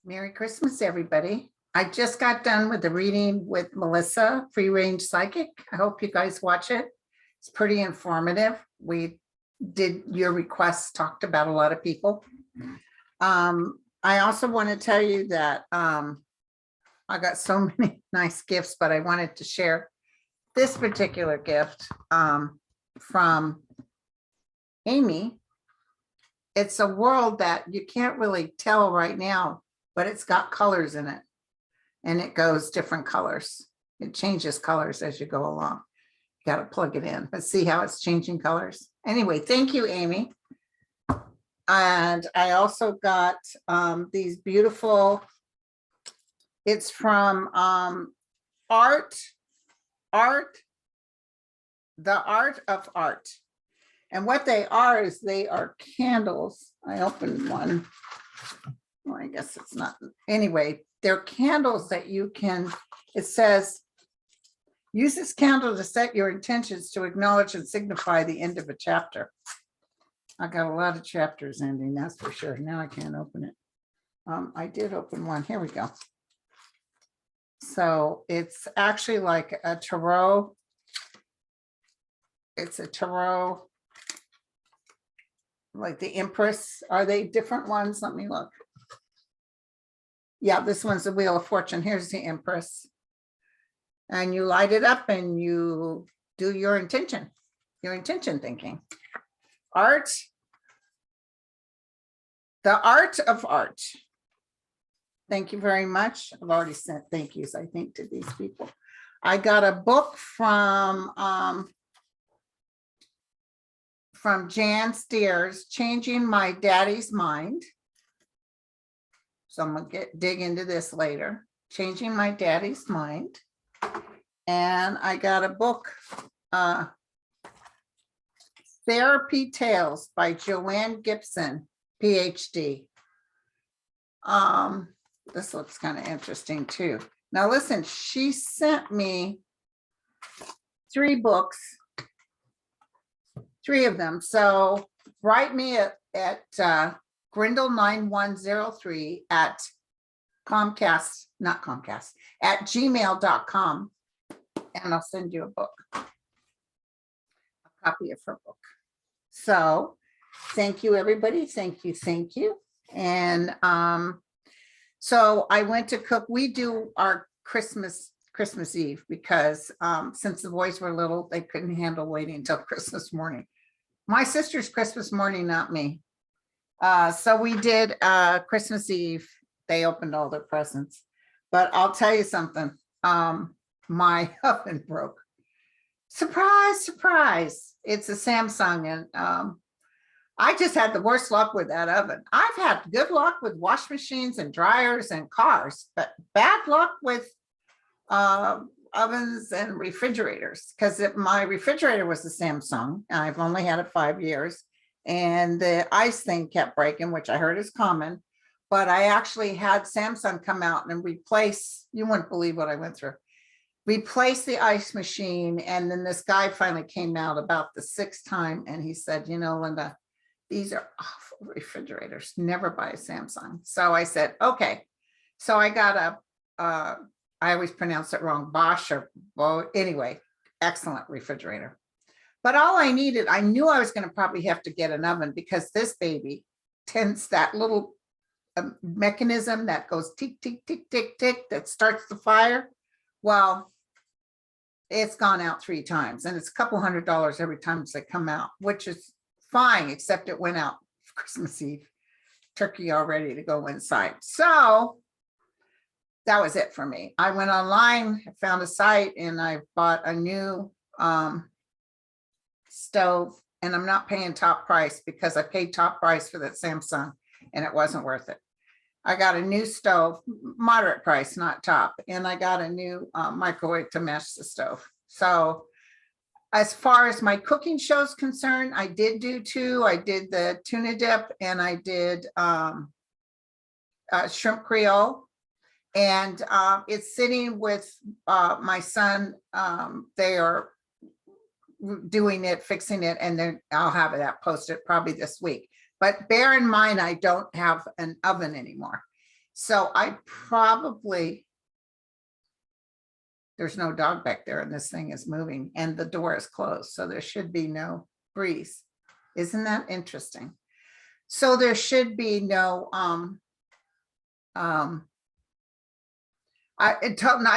Merry Christmas, everybody. I just got done with the reading with Melissa, Free Range Psychic. I hope you guys watch it. It's pretty informative. We did your requests, talked about a lot of people. I also want to tell you that I got so many nice gifts, but I wanted to share this particular gift from Amy. It's a world that you can't really tell right now, but it's got colors in it and it goes different colors. It changes colors as you go along. You got to plug it in, but see how it's changing colors. Anyway, thank you, Amy. And I also got these beautiful, it's from the Art of Art. And what they are is they are candles. I opened one. Well, I guess it's not. Anyway, they're candles that you can, it says, use this candle to set your intentions to acknowledge and signify the end of a chapter. I got a lot of chapters ending, that's for sure. Now I can't open it. I did open one. Here we go. So it's actually like a tarot. It's a tarot, like the Empress. Are they different ones? Let me look. Yeah, this one's the Wheel of Fortune. Here's the Empress. And you light it up and you do your intention thinking. Art, the Art of Art. Thank you very much. I've already sent thank yous, I think, to these people. I got a book from Jan Steers, Changing My Daddy's Mind. So I'm gonna dig into this later. Changing My Daddy's Mind. And I got a book, Therapy Tales by Joanne Gibson, PhD. This looks kind of interesting too. Now listen, she sent me 3 books, 3 of them. So write me at Grindle9103 at Comcast, not Comcast, at gmail.com, and I'll send you a book, a copy of her book. So thank you, everybody. Thank you. Thank you. And so I went to cook. We do our Christmas Eve because since the boys were little, they couldn't handle waiting until Christmas morning. My sister's Christmas morning, not me. So we did Christmas Eve. They opened all their presents, but I'll tell you something. My oven broke. Surprise, surprise. It's a Samsung, and I just had the worst luck with that oven. I've had good luck with wash machines and dryers and cars, but bad luck with ovens and refrigerators, because my refrigerator was a Samsung. I've only had it 5 years, and the ice thing kept breaking, which I heard is common. But I actually had Samsung come out and replace, you wouldn't believe what I went through, replace the ice machine. And then this guy finally came out about the 6th time and he said, you know, Linda, these are awful refrigerators. Never buy a Samsung. So I said, okay. So I got I always pronounce it wrong, Bosch, or, well, anyway, excellent refrigerator. But all I needed, I knew I was going to probably have to get an oven, because this baby tends that little mechanism that goes tick, tick, tick, tick, tick, that starts the fire. Well, it's gone out 3 times, and it's a couple $100 every time they come out, which is fine, except it went out Christmas Eve, turkey all ready to go inside. So that was it for me. I went online, found a site, and I bought a new stove, and I'm not paying top price because I paid top price for that Samsung and it wasn't worth it. I got a new stove, moderate price, not top, and I got a new microwave to match the stove. So as far as my cooking show's concerned, I did do 2. I did the tuna dip, and I did shrimp Creole, and it's sitting with my son. They are doing it, fixing it, and then I'll have that posted probably this week. But bear in mind, I don't have an oven anymore. So I probably, there's no dog back there and this thing is moving and the door is closed. So there should be no breeze. Isn't that interesting? So there should be no, I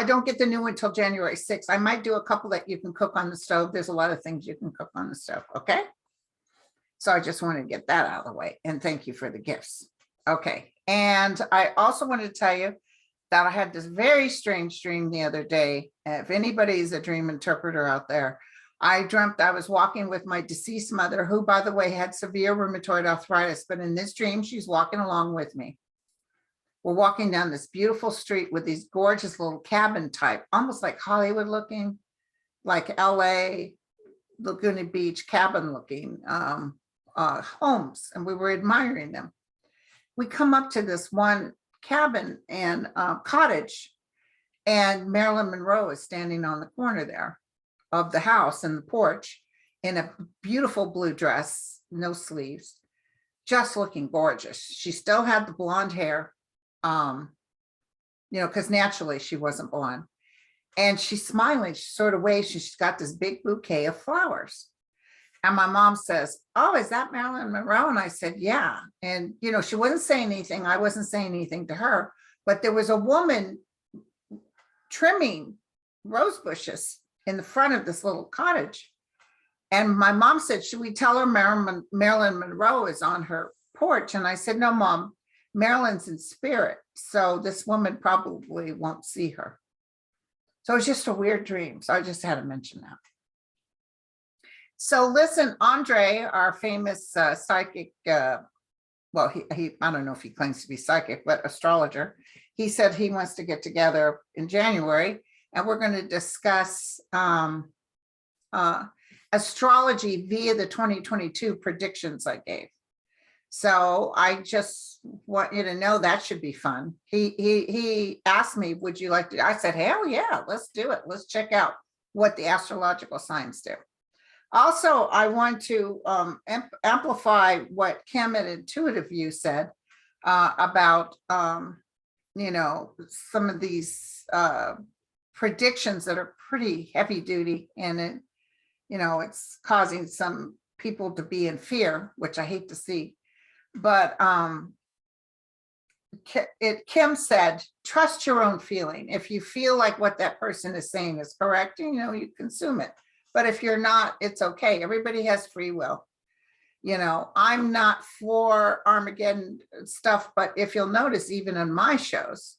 don't get the new one until January 6th. I might do a couple that you can cook on the stove. There's a lot of things you can cook on the stove. Okay. So I just wanted to get that out of the way and thank you for the gifts. Okay. And I also wanted to tell you that I had this very strange dream the other day. If anybody's a dream interpreter out there, I dreamt I was walking with my deceased mother, who, by the way, had severe rheumatoid arthritis. But in this dream, she's walking along with me. We're walking down this beautiful street with these gorgeous little cabin type, almost like Hollywood looking, like LA, Laguna Beach cabin looking homes. And we were admiring them. We come up to this one cabin and cottage, and Marilyn Monroe is standing on the corner there of the house and the porch in a beautiful blue dress, no sleeves, just looking gorgeous. She still had the blonde hair, because naturally she wasn't blonde. And she's smiling, she sort of waves, she's got this big bouquet of flowers. And my mom says, "Oh, is that Marilyn Monroe?" And I said, "Yeah." And, she wouldn't say anything. I wasn't saying anything to her, but there was a woman trimming rose bushes in the front of this little cottage. And my mom said, "Should we tell her Marilyn Monroe is on her porch?" And I said, "No, Mom, Marilyn's in spirit. So this woman probably won't see her." So it's just a weird dream. So I just had to mention that. So listen, Andre, our famous psychic, well, he I don't know if he claims to be psychic, but astrologer, he said he wants to get together in January, and we're going to discuss astrology via the 2022 predictions I gave. So I just want you to know that should be fun. He asked me, "Would you like to?" I said, "Hell yeah, let's do it. Let's check out what the astrological signs do." Also, I want to amplify what Kim at Intuitive View said about, some of these predictions that are pretty heavy duty, and it's causing some people to be in fear, which I hate to see. But Kim said, "Trust your own feeling. If you feel like what that person is saying is correct, you consume it. But if you're not, it's okay. Everybody has free will. I'm not for Armageddon stuff, but if you'll notice, even in my shows,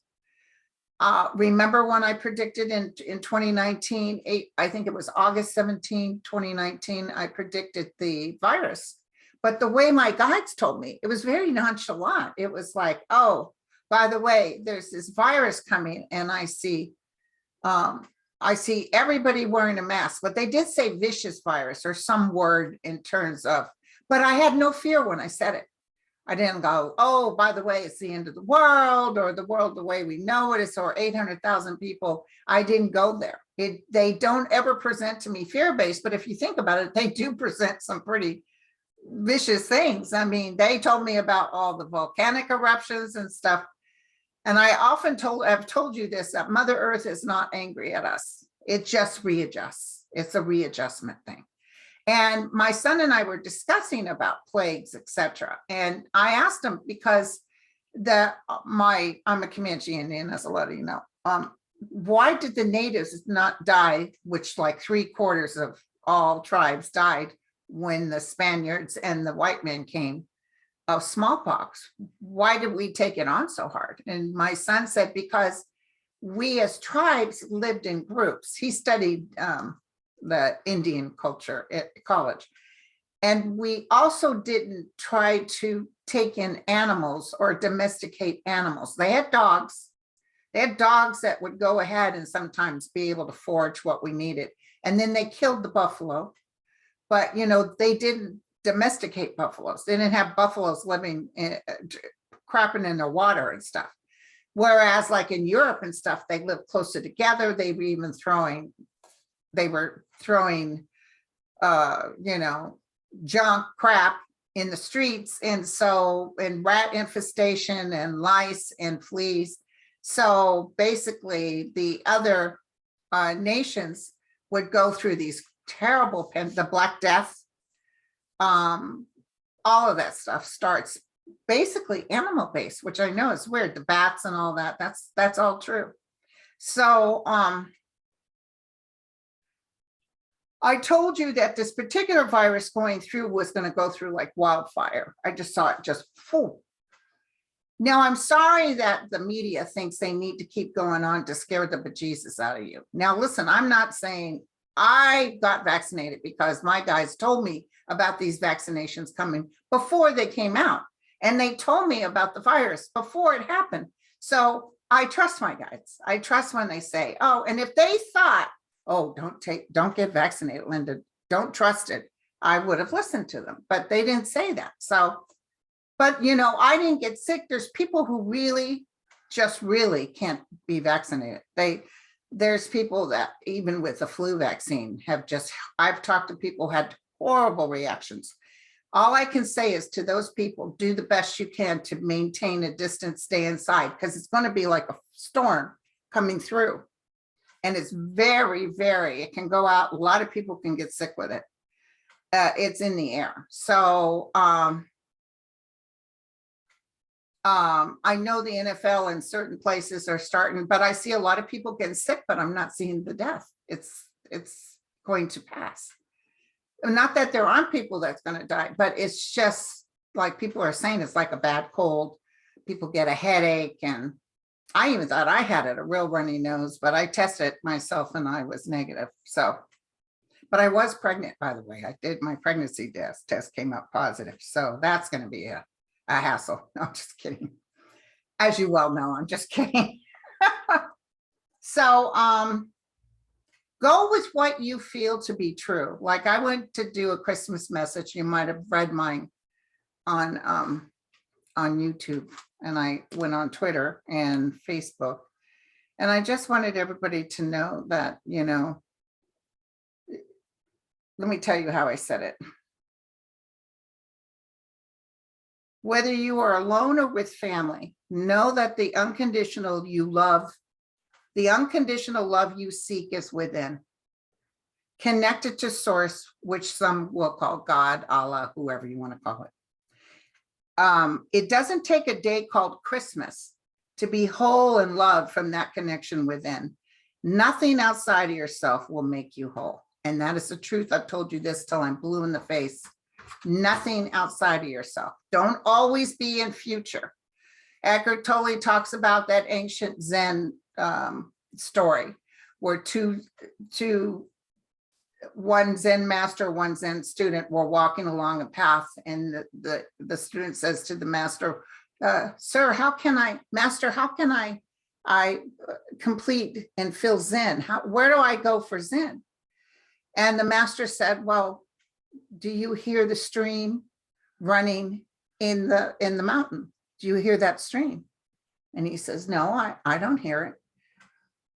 remember when I predicted in 2019, I think it was August 17, 2019, I predicted the virus. But the way my guides told me, it was very nonchalant. It was like, "Oh, by the way, there's this virus coming," and I see everybody wearing a mask, but they did say vicious virus or some word in terms of, but I had no fear when I said it. I didn't go, "Oh, by the way, it's the end of the world," or "the world the way we know it is," or 800,000 people. I didn't go there. They don't ever present to me fear-based, but if you think about it, they do present some pretty vicious things. I mean, they told me about all the volcanic eruptions and stuff. And I often have told you this, that Mother Earth is not angry at us. It just readjusts. It's a readjustment thing. And my son and I were discussing about plagues, etc. And I asked him, because I'm a Comanche Indian, as a lot of you know. Why did the natives not die, which like 3/4 of all tribes died when the Spaniards and the white men came, of smallpox? Why did we take it on so hard? And my son said, because we as tribes lived in groups. He studied the Indian culture at college. And we also didn't try to take in animals or domesticate animals. They had dogs. They had dogs that would go ahead and sometimes be able to forage what we needed. And then they killed the buffalo. But, they didn't domesticate buffaloes. They didn't have buffaloes living, crapping in their water and stuff. Whereas like in Europe and stuff, they lived closer together. They were throwing, junk, crap in the streets. And so, and rat infestation and lice and fleas. So basically the other nations would go through these terrible, the Black Death, all of that stuff starts basically animal based, which I know is weird. The bats and all that, that's all true. So I told you that this particular virus going through was going to go through like wildfire. I just saw it just, whew. Now, I'm sorry that the media thinks they need to keep going on to scare the bejesus out of you. Now, listen, I'm not saying I got vaccinated because my guys told me about these vaccinations coming before they came out. And they told me about the virus before it happened. So I trust my guys. I trust when they say, oh, and if they thought, oh, don't get vaccinated, Linda, don't trust it, I would have listened to them, but they didn't say that. So, but you know, I didn't get sick. There's people who really can't be vaccinated. There's people that even with the flu vaccine have I've talked to people who had horrible reactions. All I can say is to those people, do the best you can to maintain a distance, stay inside, because it's going to be like a storm coming through. And it's very, it can go out. A lot of people can get sick with it. It's in the air. So I know the NFL in certain places are starting, but I see a lot of people getting sick, but I'm not seeing the death. It's going to pass. Not that there aren't people that's going to die, but it's just like people are saying, it's like a bad cold. People get a headache, and I even thought I had it, a real runny nose, but I tested myself and I was negative. So, but I was pregnant, by the way. I did my pregnancy test came up positive. So that's going to be a hassle. No, I'm just kidding. As you well know, I'm just kidding. So, go with what you feel to be true. Like I went to do a Christmas message. You might have read mine on YouTube, and I went on Twitter and Facebook. And I just wanted everybody to know that, you know, let me tell you how I said it. Whether you are alone or with family, know that the unconditional love you seek is within. Connected to source, which some will call God, Allah, whoever you want to call it. It doesn't take a day called Christmas to be whole and loved from that connection within. Nothing outside of yourself will make you whole. And that is the truth. I've told you this till I'm blue in the face. Nothing outside of yourself. Don't always be in future. Eckhart Tolle talks about that ancient Zen story where one Zen master, one Zen student were walking along a path, and the student says to the master, sir, how can I complete and feel Zen? Where do I go for Zen? And the master said, well, do you hear the stream running in the mountain? Do you hear that stream? And he says, no, I don't hear it.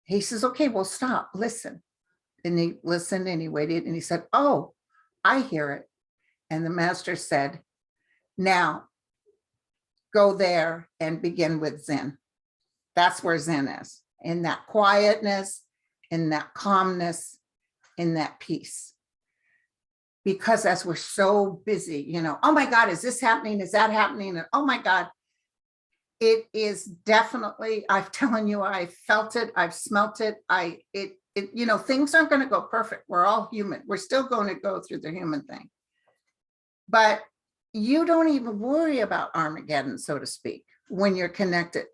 He says, okay, well, stop, listen. And he listened and he waited and he said, oh, I hear it. And the master said, now go there and begin with Zen. That's where Zen is, in that quietness, in that calmness, in that peace. Because as we're so busy, you know, oh my God, is this happening? Is that happening? And oh my God, it is definitely, I'm telling you, I felt it, I've smelt it. You know, things aren't going to go perfect. We're all human. We're still going to go through the human thing. But you don't even worry about Armageddon, so to speak, when you're connected,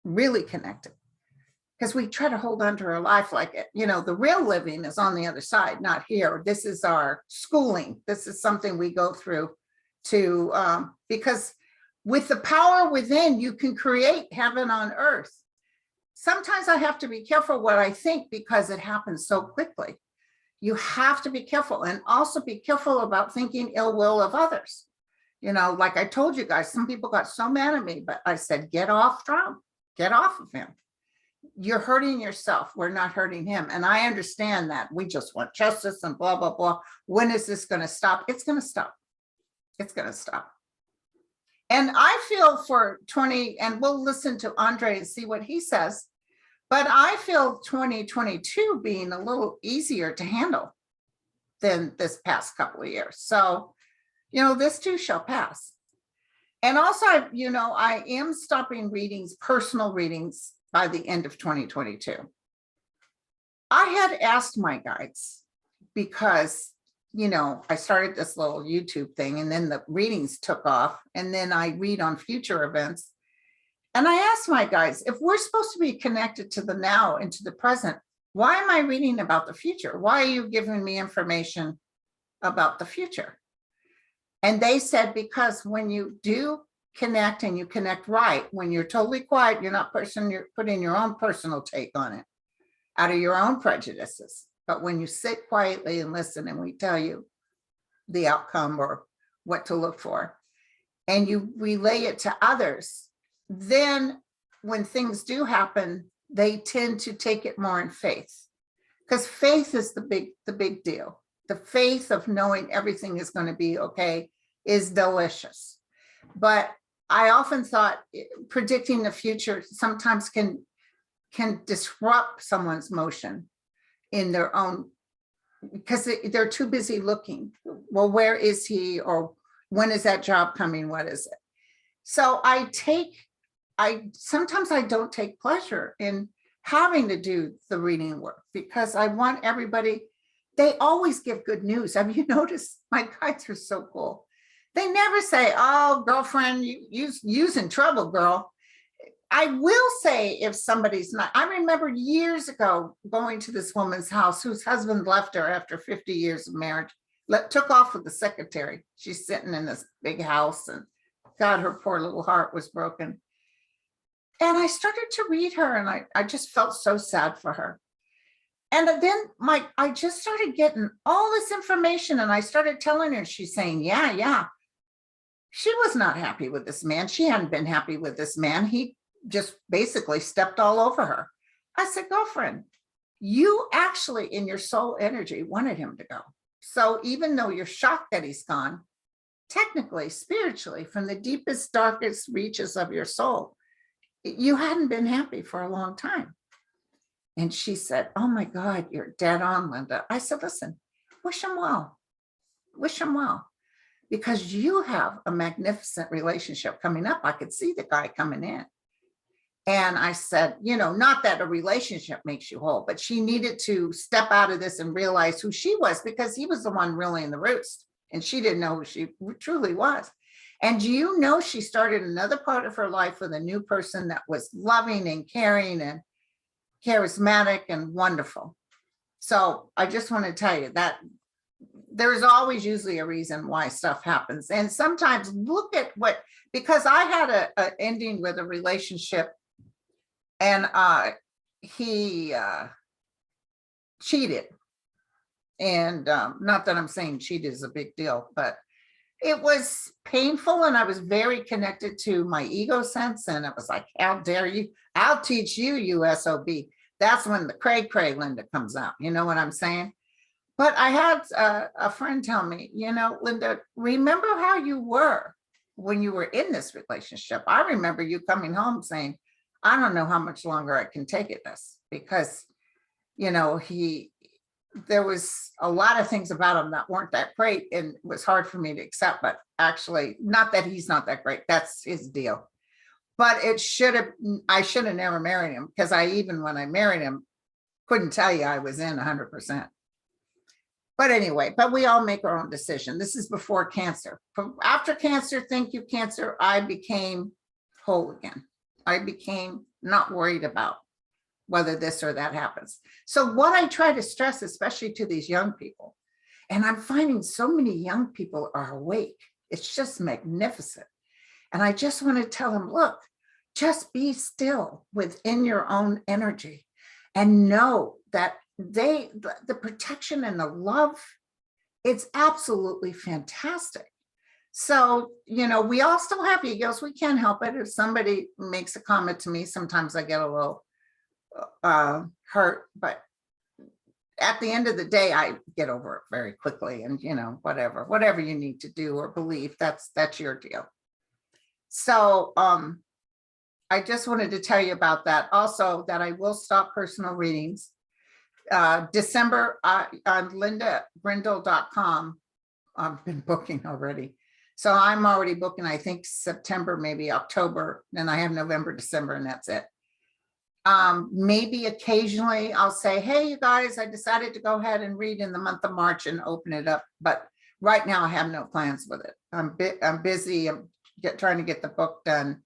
really connected. Because we try to hold on to our life like it. You know, the real living is on the other side, not here. This is our schooling. This is something we go through to, because with the power within, you can create heaven on earth. Sometimes I have to be careful what I think because it happens so quickly. You have to be careful, and also be careful about thinking ill will of others. You know, like I told you guys, some people got so mad at me, but I said, get off Trump, get off of him. You're hurting yourself. We're not hurting him. And I understand that we just want justice and blah, blah, blah. When is this going to stop? It's going to stop. It's going to stop. And I feel for 20, and we'll listen to Andre and see what he says, but I feel 2022 being a little easier to handle than this past couple of years. So, this too shall pass. And also, I am stopping readings, personal readings, by the end of 2022. I had asked my guides because, I started this little YouTube thing and then the readings took off and then I read on future events. And I asked my guides, if we're supposed to be connected to the now and to the present, why am I reading about the future? Why are you giving me information about the future? And they said, because when you do connect and you connect right, when you're totally quiet, you're putting your own personal take on it out of your own prejudices. But when you sit quietly and listen and we tell you the outcome or what to look for, and you relay it to others, then when things do happen, they tend to take it more in faith, because faith is the big deal. The faith of knowing everything is going to be okay is delicious. But I often thought predicting the future sometimes can disrupt someone's motion in their own, because they're too busy looking. Well, where is he? Or when is that job coming? What is it? So sometimes I don't take pleasure in having to do the reading work, because I want everybody, they always give good news. Have you noticed? My guides are so cool. They never say, oh, girlfriend, you's in trouble, girl. I will say if somebody's not, I remember years ago going to this woman's house whose husband left her after 50 years of marriage, took off with the secretary. She's sitting in this big house and God, her poor little heart was broken. And I started to read her and I just felt so sad for her. And then I just started getting all this information and I started telling her, she's saying, yeah. She was not happy with this man. She hadn't been happy with this man. He just basically stepped all over her. I said, girlfriend, you actually in your soul energy wanted him to go. So even though you're shocked that he's gone, technically, spiritually, from the deepest, darkest reaches of your soul, you hadn't been happy for a long time. And she said, oh my God, you're dead on, Linda. I said, listen, wish him well. Wish him well. Because you have a magnificent relationship coming up. I could see the guy coming in. And I said, not that a relationship makes you whole, but she needed to step out of this and realize who she was, because he was the one really in the roost and she didn't know who she truly was. And she started another part of her life with a new person that was loving and caring and charismatic and wonderful. So I just want to tell you that there's always usually a reason why stuff happens. And sometimes look at because I had an ending with a relationship and he cheated. And not that I'm saying cheat is a big deal, but it was painful. And I was very connected to my ego sense. And it was like, how dare you? I'll teach you, you SOB. That's when the cray Linda comes out. You know what I'm saying? But I had a friend tell me, Linda, remember how you were when you were in this relationship. I remember you coming home saying, I don't know how much longer I can take it this, because, there was a lot of things about him that weren't that great and it was hard for me to accept, but actually not that he's not that great. That's his deal. But I should have never married him, because when I married him, couldn't tell you I was in 100%. But anyway, we all make our own decision. This is before cancer. After cancer, thank you, cancer, I became whole again. I became not worried about whether this or that happens. So what I try to stress, especially to these young people, and I'm finding so many young people are awake. It's just magnificent. And I just want to tell them, look, just be still within your own energy and know that the protection and the love, it's absolutely fantastic. So, we all still have egos. We can't help it. If somebody makes a comment to me, sometimes I get a little hurt, but at the end of the day, I get over it very quickly, and whatever you need to do or believe, that's your deal. So I just wanted to tell you about that. Also, that I will stop personal readings. December on LindaGrindle.com. I've been booking already. So I'm already booking, I think September, maybe October, then I have November, December, and that's it. Maybe occasionally I'll say, hey, you guys, I decided to go ahead and read in the month of March and open it up. But right now I have no plans with it. I'm busy. I'm trying to get the book done.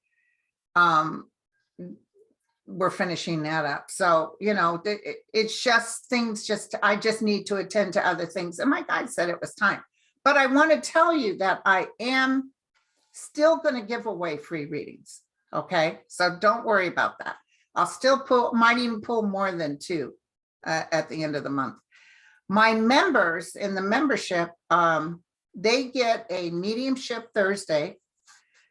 We're finishing that up. So, it's just things, I just need to attend to other things. And my guide said it was time. But I want to tell you that I am still going to give away free readings. Okay. So don't worry about that. I'll still might even pull more than 2 at the end of the month. My members in the membership, they get a mediumship Thursday,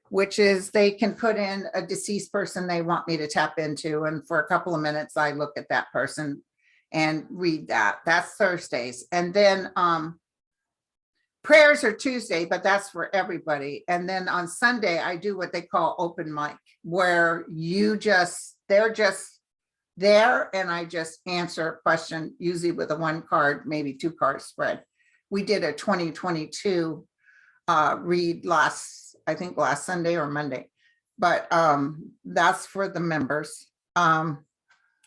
which is they can put in a deceased person they want me to tap into. And for a couple of minutes, I look at that person and read that. That's Thursdays. And then prayers are Tuesday, but that's for everybody. And then on Sunday, I do what they call open mic, where they're just there and I just answer a question, usually with a 1 card, maybe 2 card spread. We did a 2022 read I think last Sunday or Monday, but that's for the members. And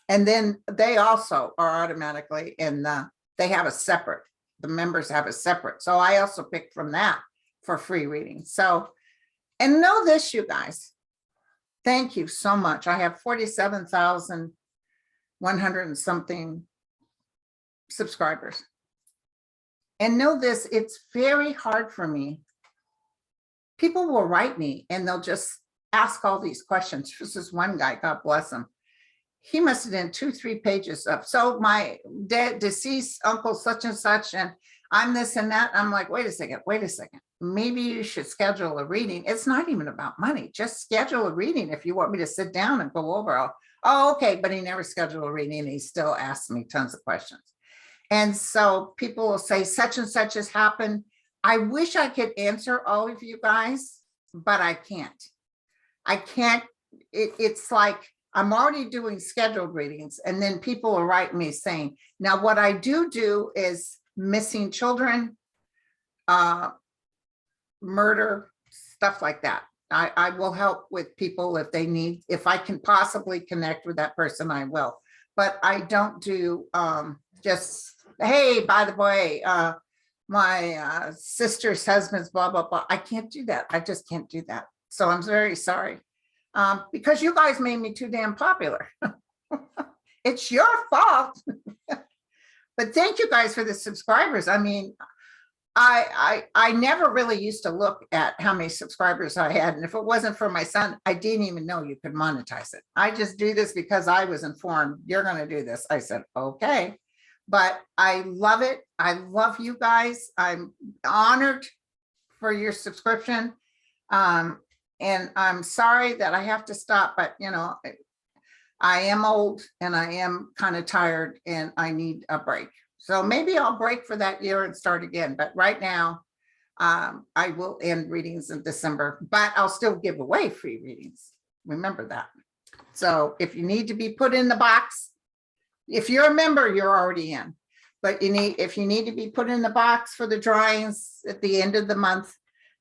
then they also are automatically they have the members have a separate. So I also picked from that for free reading. So, and know this, you guys, thank you so much. I have 47,100 and something subscribers. And know this, it's very hard for me. People will write me and they'll just ask all these questions. This is one guy, God bless him. He must have done 2-3 pages of, so my deceased uncle such and such, and I'm this and that. I'm like, wait a second. Maybe you should schedule a reading. It's not even about money. Just schedule a reading. If you want me to sit down and go over, okay. But he never scheduled a reading and he still asks me tons of questions. And so people will say such and such has happened. I wish I could answer all of you guys, but I can't. It's like, I'm already doing scheduled readings, and then people will write me saying, now what I do is missing children, murder, stuff like that. I will help with people if they need, if I can possibly connect with that person, I will. But I don't do just, hey, by the way, my sister's husband's blah, blah, blah. I can't do that. I just can't do that. So I'm very sorry. Because you guys made me too damn popular. It's your fault. But thank you guys for the subscribers. I mean, I never really used to look at how many subscribers I had. And if it wasn't for my son, I didn't even know you could monetize it. I just do this because I was informed you're going to do this. I said, okay. But I love it. I love you guys. I'm honored for your subscription. And I'm sorry that I have to stop, but I am old and I am kind of tired and I need a break. So maybe I'll break for that year and start again. But right now, I will end readings in December, but I'll still give away free readings. Remember that. So if you need to be put in the box, if you're a member, you're already in. But if you need to be put in the box for the drawings at the end of the month,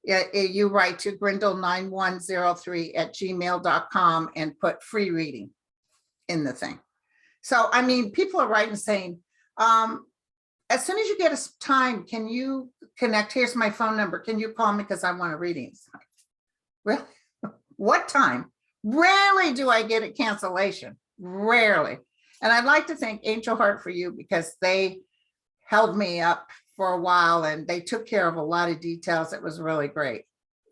you write to grindle9103@gmail.com and put free reading in the thing. So, I mean, people are writing saying, as soon as you get a time, can you connect? Here's my phone number. Can you call me? Because I want a reading. Really? What time? Rarely do I get a cancellation. Rarely. And I'd like to thank Angel Heart for You because they held me up for a while and they took care of a lot of details. It was really great.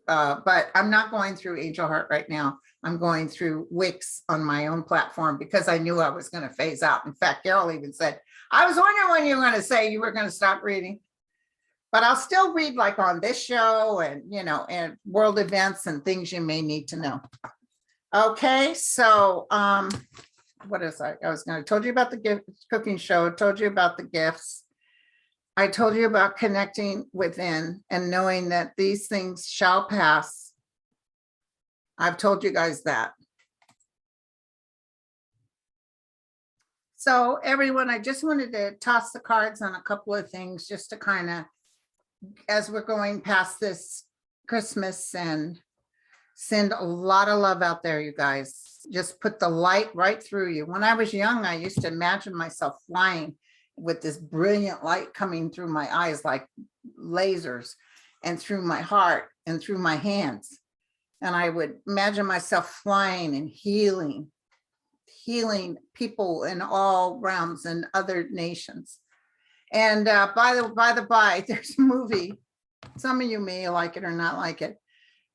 But I'm not going through Angel Heart right now. I'm going through Wix on my own platform because I knew I was going to phase out. In fact, Carol even said, I was wondering when you were going to say you were going to stop reading. But I'll still read like on this show and, and world events and things you may need to know. Okay, so what is I was going to told you about the gift cooking show, told you about the gifts. I told you about connecting within and knowing that these things shall pass. I've told you guys that. So everyone, I just wanted to toss the cards on a couple of things just to kind of, as we're going past this Christmas, and send a lot of love out there, you guys. Just put the light right through you. When I was young, I used to imagine myself flying with this brilliant light coming through my eyes like lasers, and through my heart and through my hands. And I would imagine myself flying and healing people in all realms and other nations. And by the by, there's a movie, some of you may like it or not like it.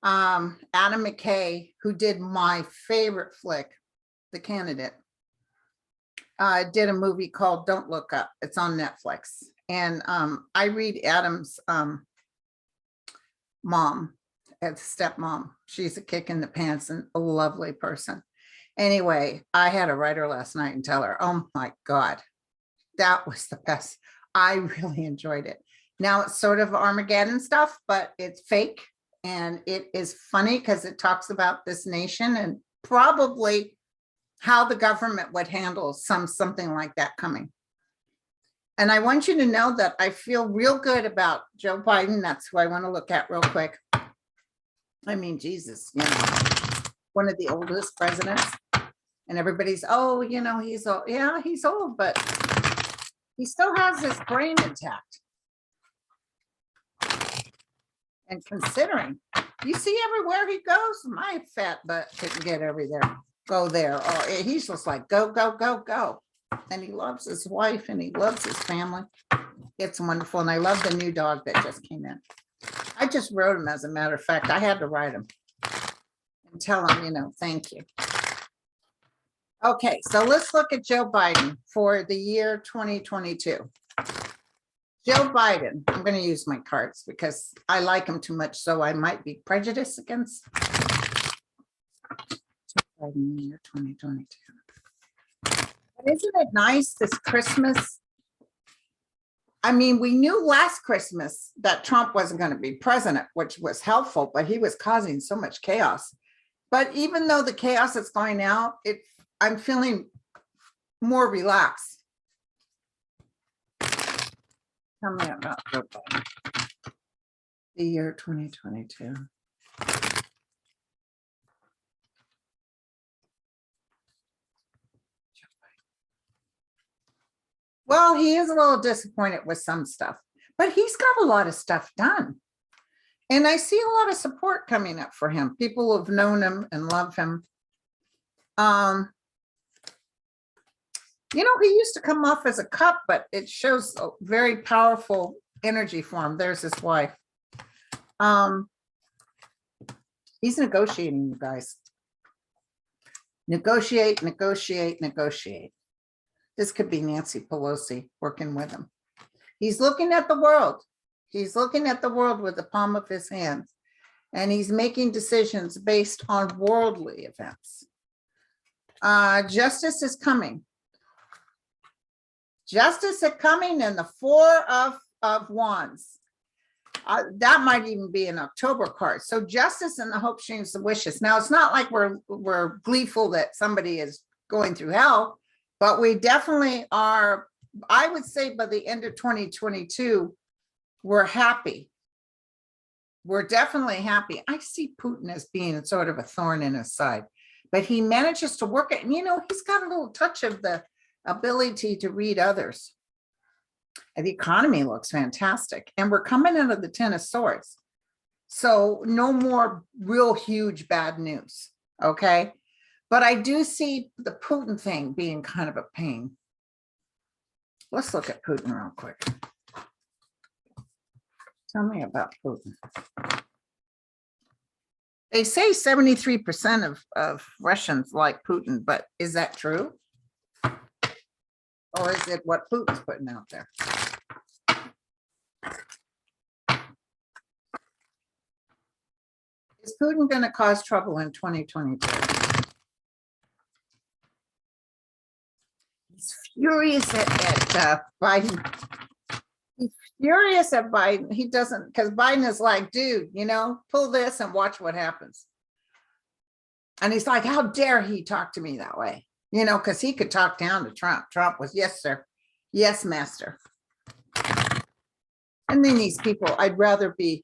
Adam McKay, who did my favorite flick, The Candidate, did a movie called Don't Look Up. It's on Netflix. And I read Adam's mom, stepmom. She's a kick in the pants and a lovely person. Anyway, I had to write her last night and tell her, oh my God, that was the best. I really enjoyed it. Now it's sort of Armageddon stuff, but it's fake. And it is funny because it talks about this nation and probably how the government would handle something like that coming. And I want you to know that I feel real good about Joe Biden. That's who I want to look at real quick. I mean, Jesus, you know, one of the oldest presidents. And everybody's, oh, you know, he's old. Yeah, he's old, but he still has his brain intact. And considering, you see everywhere he goes, my fat butt couldn't get everywhere, go there. Or he's just like, go, go, go, go. And he loves his wife and he loves his family. It's wonderful. And I love the new dog that just came in. I just wrote him, as a matter of fact. I had to write him and tell him, you know, thank you. Okay, so let's look at Joe Biden for the year 2022. Joe Biden, I'm going to use my cards because I like him too much, so I might be prejudiced against Joe Biden year 2022. But isn't it nice this Christmas? I mean, we knew last Christmas that Trump wasn't going to be president, which was helpful, but he was causing so much chaos. But even though the chaos is going out, I'm feeling more relaxed. Tell me about Joe Biden. The year 2022. Well, he is a little disappointed with some stuff, but he's got a lot of stuff done. And I see a lot of support coming up for him. People who've known him and love him. You know, he used to come off as a cup, but it shows a very powerful energy for him. There's his wife. He's negotiating, you guys. Negotiate, negotiate, negotiate. This could be Nancy Pelosi working with him. He's looking at the world. He's looking at the world with the palm of his hand, and he's making decisions based on worldly events. Justice is coming. Justice is coming, and the Four of Wands. That might even be an October card. So justice and the hope, dreams, the wishes. Now, it's not like we're gleeful that somebody is going through hell, but we definitely are. I would say by the end of 2022, we're happy. We're definitely happy. I see Putin as being sort of a thorn in his side, but he manages to work it. And, you know, he's got a little touch of the ability to read others. And the economy looks fantastic. And we're coming out of the 10 of Swords. So no more real huge bad news. Okay. But I do see the Putin thing being kind of a pain. Let's look at Putin real quick. Tell me about Putin. They say 73% of Russians like Putin, but is that true? Or is it what Putin's putting out there? Is Putin going to cause trouble in 2022? He's furious at Biden. He's furious at Biden. He doesn't, because Biden is like, dude, you know, pull this and watch what happens. And he's like, how dare he talk to me that way? You know, because he could talk down to Trump. Trump was, yes, sir. Yes, master. And then these people, I'd rather be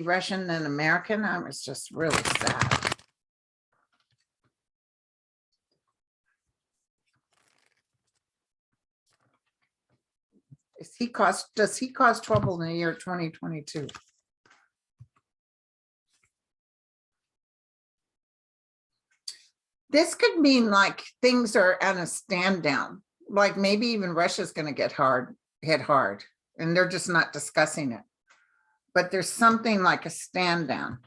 Russian than American. I was just really sad. Does he cause trouble in the year 2022? This could mean like things are at a stand down, like maybe even Russia's going to get hit hard, and they're just not discussing it. But there's something like a stand down.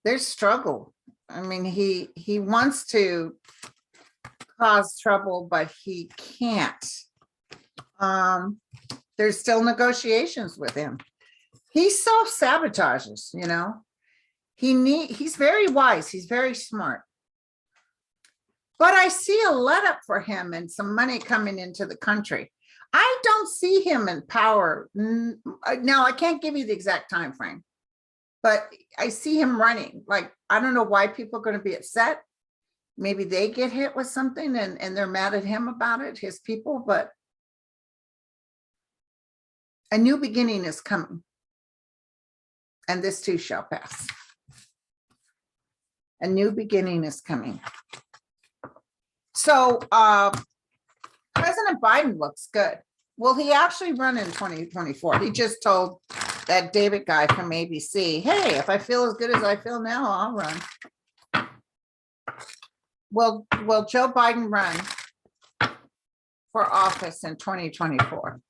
There's struggle. I mean, he wants to cause trouble, but he can't. There's still negotiations with him. He self-sabotages, you know. He's very wise, he's very smart. But I see a let up for him and some money coming into the country. I don't see him in power. Now, I can't give you the exact time frame, but I see him running. Like, I don't know why people are going to be upset. Maybe they get hit with something and they're mad at him about it, his people, but a new beginning is coming. And this too shall pass. A new beginning is coming. So President Biden looks good. Will he actually run in 2024? He just told that David guy from ABC, hey, if I feel as good as I feel now, I'll run. Will Joe Biden run for office in 2024?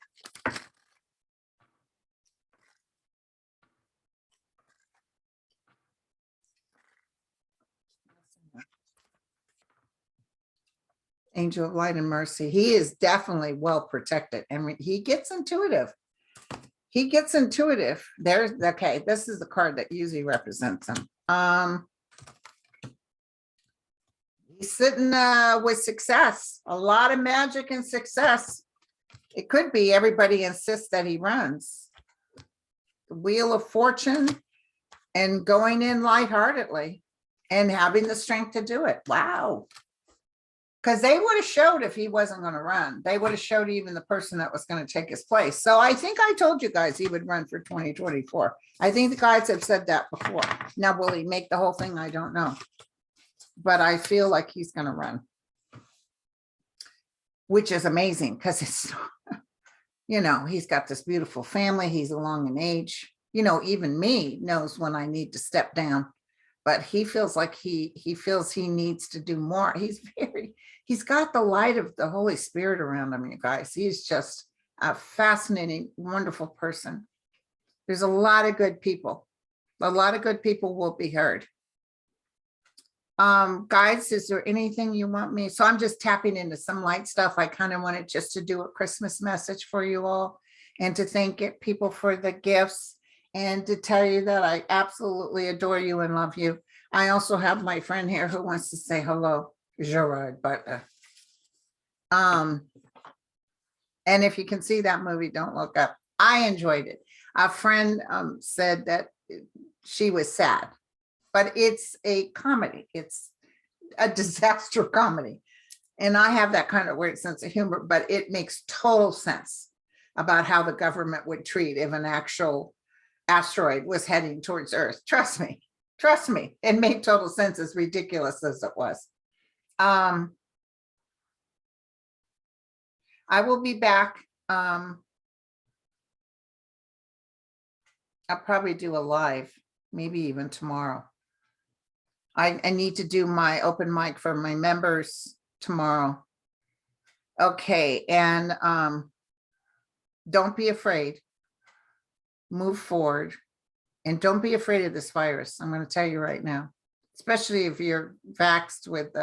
Angel of light and mercy. He is definitely well protected, and he gets intuitive. He gets intuitive. There's okay. This is the card that usually represents him. He's sitting with success, a lot of magic and success. It could be everybody insists that he runs. The Wheel of Fortune and going in lightheartedly and having the strength to do it. Wow. Because they would have showed if he wasn't going to run. They would have showed even the person that was going to take his place. So I think I told you guys he would run for 2024. I think the guys have said that before. Now, will he make the whole thing? I don't know. But I feel like he's going to run. Which is amazing because it's, you know, he's got this beautiful family. He's along in age. You know, even me knows when I need to step down. But he feels like he feels he needs to do more. He's got the light of the Holy Spirit around him, you guys. He's just a fascinating, wonderful person. There's a lot of good people. A lot of good people will be heard. Guys, is there anything you want me? So I'm just tapping into some light stuff. I kind of wanted just to do a Christmas message for you all and to thank people for the gifts and to tell you that I absolutely adore you and love you. I also have my friend here who wants to say hello, Gerard Butler. And if you can see that movie, don't look up. I enjoyed it. A friend said that she was sad, but it's a comedy. It's a disaster comedy. And I have that kind of weird sense of humor, but it makes total sense about how the government would treat if an actual asteroid was heading towards Earth. Trust me, it made total sense, as ridiculous as it was. I will be back. I'll probably do a live, maybe even tomorrow. I need to do my open mic for my members tomorrow. Okay, and don't be afraid. Move forward, and don't be afraid of this virus. I'm going to tell you right now, especially if you're vaxxed with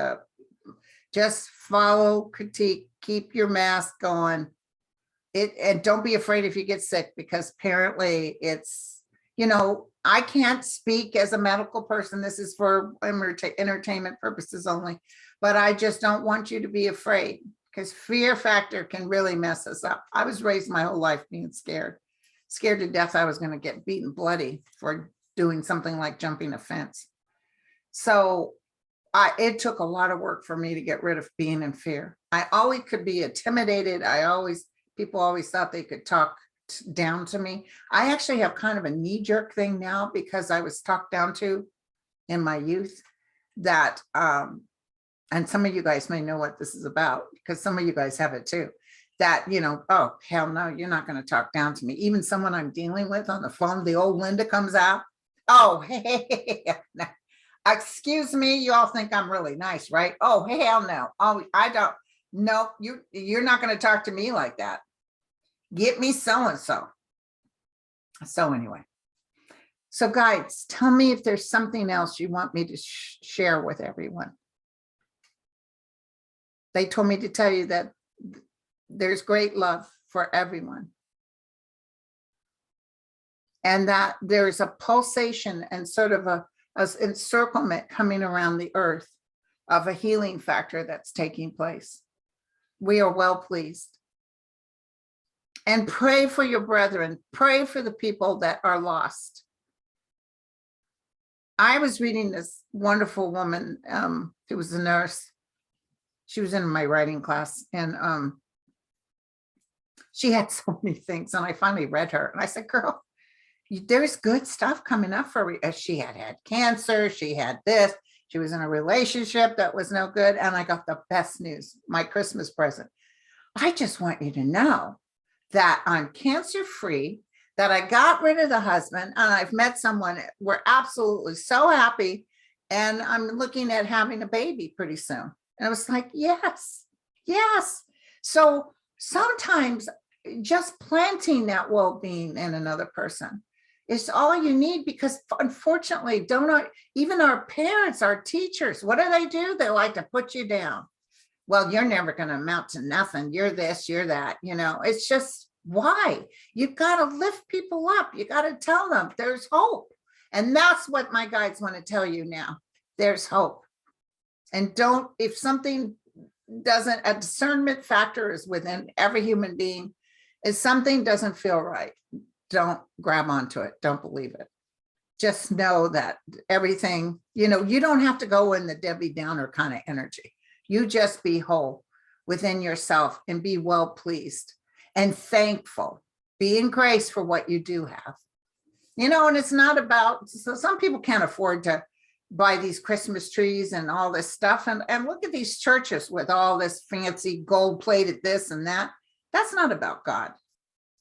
just follow, critique, keep your mask on. And don't be afraid if you get sick, because apparently it's, you know, I can't speak as a medical person. This is for entertainment purposes only, but I just don't want you to be afraid, because fear factor can really mess us up. I was raised my whole life being scared to death I was going to get beaten bloody for doing something like jumping a fence. So it took a lot of work for me to get rid of being in fear. I always could be intimidated. People always thought they could talk down to me. I actually have kind of a knee-jerk thing now, because I was talked down to in my youth, that and some of you guys may know what this is about, because some of you guys have it too, that, oh, hell no, you're not going to talk down to me. Even someone I'm dealing with on the phone, the old Linda comes out. Oh, hey, excuse me, you all think I'm really nice, right? Oh, hell no. Oh, I don't. No, you're not going to talk to me like that. Get me so-and-so. So anyway, so guys, tell me if there's something else you want me to share with everyone. They told me to tell you that there's great love for everyone, and that there's a pulsation and sort of a encirclement coming around the earth of a healing factor that's taking place. We are well pleased. And pray for your brethren. Pray for the people that are lost. I was reading this wonderful woman who was a nurse. She was in my writing class, and she had so many things. And I finally read her, and I said, girl, there's good stuff coming up for her. She had cancer. She had this. She was in a relationship that was no good. And I got the best news, my Christmas present. I just want you to know that I'm cancer free, that I got rid of the husband, and I've met someone. We're absolutely so happy. And I'm looking at having a baby pretty soon. And I was like, yes, yes. So sometimes just planting that well-being in another person is all you need, because unfortunately, even our parents, our teachers, what do? They like to put you down. Well, you're never going to amount to nothing. You're this, you're that, it's just, why? You've got to lift people up. You got to tell them there's hope. And that's what my guides want to tell you now. There's hope. And if something doesn't, a discernment factor is within every human being. If something doesn't feel right, don't grab onto it. Don't believe it. Just know that everything, you don't have to go in the Debbie Downer kind of energy. You just be whole within yourself and be well pleased and thankful. Be in grace for what you do have. And it's not about, so some people can't afford to buy these Christmas trees and all this stuff. And look at these churches with all this fancy gold plated this and that. That's not about God.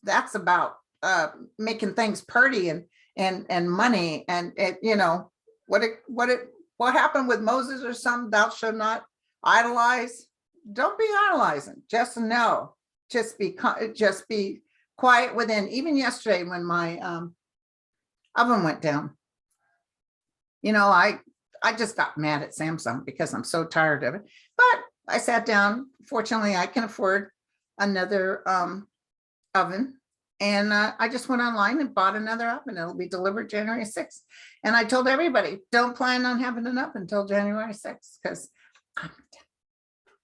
That's about making things pretty and money. And what happened with Moses or something? Thou shalt not idolize. Don't be idolizing. Just know. Just be quiet within. Even yesterday when my oven went down, I just got mad at Samsung because I'm so tired of it. But I sat down. Fortunately, I can afford another oven. And I just went online and bought another oven. It'll be delivered January 6th. And I told everybody, don't plan on having an oven until January 6th, because I'm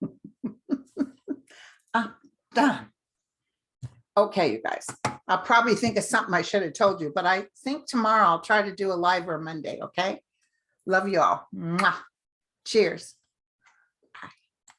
done. I'm done. Okay, you guys, I'll probably think of something I should have told you, but I think tomorrow I'll try to do a live or Monday. Okay. Love you all. Mwah. Cheers.